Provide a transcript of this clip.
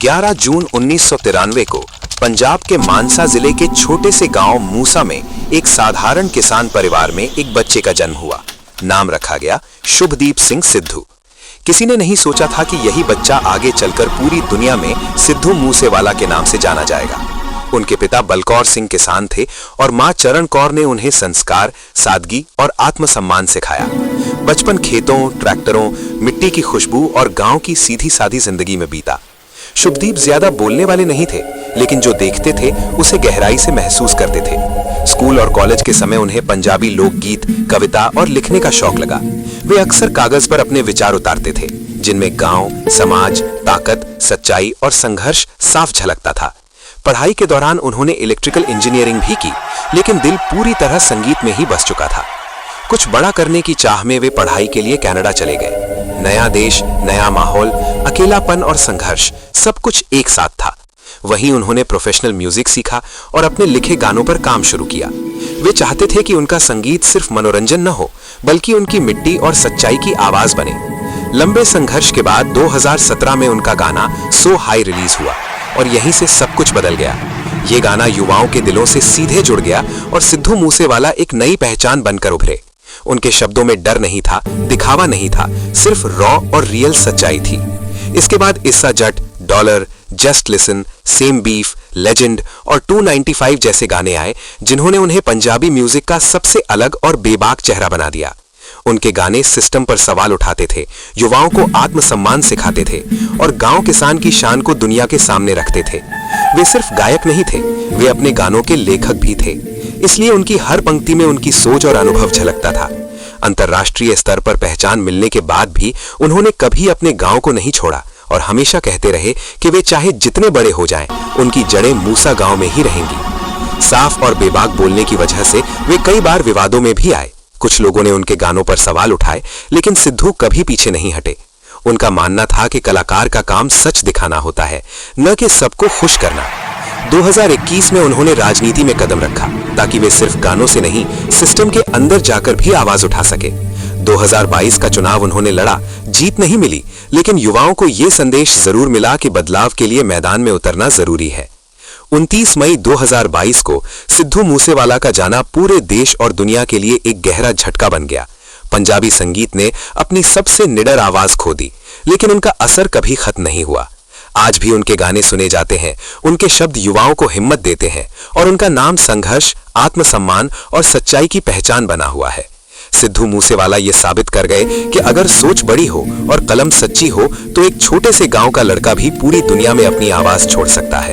11 जून 1993 को पंजाब के मानसा जिले के छोटे से गांव मूसा में एक साधारण किसान परिवार में एक बच्चे का जन्म हुआ। नाम रखा गया शुभदीप सिंह सिद्धू। किसी ने नहीं सोचा था कि यही बच्चा आगे चलकर पूरी दुनिया में सिद्धू मूसेवाला के नाम से जाना जाएगा। उनके पिता बलकौर सिंह किसान थे और मां चरण कौर ने उन्हें संस्कार, सादगी और आत्मसम्मान सिखाया। बचपन खेतों, ट्रैक्टरों, मिट्टी की खुशबू और गांव की सीधी सादी जिंदगी में बीता। शुभदीप ज्यादा बोलने वाले नहीं थे, लेकिन जो देखते थे उसे गहराई से महसूस करते थे। स्कूल और कॉलेज के समय उन्हें पंजाबी लोकगीत, कविता और लिखने का शौक लगा। वे अक्सर कागज पर अपने विचार उतारते थे, जिनमें गांव, समाज, ताकत, सच्चाई और संघर्ष साफ झलकता था। पढ़ाई के दौरान उन्होंने इलेक्ट्रिकल इंजीनियरिंग भी की, लेकिन दिल पूरी तरह संगीत में ही बस चुका था। कुछ बड़ा करने की चाह में वे पढ़ाई के लिए कनाडा चले गए। नया देश, नया माहौल, अकेलापन और संघर्ष, सब कुछ एक साथ था। वहीं उन्होंने प्रोफेशनल म्यूजिक सीखा और अपने लिखे गानों पर काम शुरू किया। वे चाहते थे कि उनका संगीत सिर्फ मनोरंजन न हो, बल्कि उनकी मिट्टी और सच्चाई की आवाज बने। लंबे संघर्ष के बाद 2017 में उनका गाना सो हाई रिलीज हुआ और यहीं से सब कुछ बदल गया। ये गाना युवाओं के दिलों से सीधे जुड़ गया और सिद्धू मूसेवाला एक नई पहचान बनकर उभरे। उनके शब्दों में डर नहीं था, दिखावा नहीं था, सिर्फ रॉ और रियल सच्चाई थी। इसके बाद Issa Jatt, dollar, just listen, same beef, legend और 295 जैसे गाने आए, जिन्होंने उन्हें पंजाबी म्यूजिक का सबसे अलग और बेबाक चेहरा बना दिया। उनके गाने सिस्टम पर सवाल उठाते थे, युवाओं को आत्मसम्मान सिखाते थे और गांव किसान की शान को दुनिया के सामने रखते थे। वे सिर्फ गायक नहीं थे, वे अपने गानों के लेखक भी थे। इसलिए उनकी हर पंक्ति में उनकी सोच और अनुभव झलकता था। अंतर्राष्ट्रीय स्तर पर पहचान मिलने के बाद भी उन्होंने कभी अपने गांव को नहीं छोड़ा और हमेशा कहते रहे कि वे चाहे जितने बड़े हो जाएं, उनकी जड़ें मूसा गांव में ही रहेंगी। साफ और बेबाक बोलने की वजह से वे कई बार विवादों में भी आए। कुछ लोगों ने उनके गानों पर सवाल उठाए, लेकिन सिद्धू कभी पीछे नहीं हटे। उनका मानना था कि कलाकार का काम सच दिखाना होता है, न कि सबको खुश करना। 2021 में उन्होंने राजनीति में कदम रखा, ताकि वे सिर्फ गानों से नहीं, सिस्टम के अंदर जाकर भी आवाज उठा सके। 2022 का चुनाव उन्होंने लड़ा, जीत नहीं मिली, लेकिन युवाओं को यह संदेश जरूर मिला कि बदलाव के लिए मैदान में उतरना जरूरी है। 29 मई 2022 को सिद्धू मूसेवाला का जाना पूरे देश और दुनिया के लिए एक गहरा झटका बन गया। पंजाबी संगीत ने अपनी सबसे निडर आवाज खो दी, लेकिन उनका असर कभी खत्म नहीं हुआ। आज भी उनके गाने सुने जाते हैं, उनके शब्द युवाओं को हिम्मत देते हैं और उनका नाम संघर्ष, आत्मसम्मान और सच्चाई की पहचान बना हुआ है। सिद्धू मूसेवाला ये साबित कर गए कि अगर सोच बड़ी हो और कलम सच्ची हो, तो एक छोटे से गांव का लड़का भी पूरी दुनिया में अपनी आवाज छोड़ सकता है।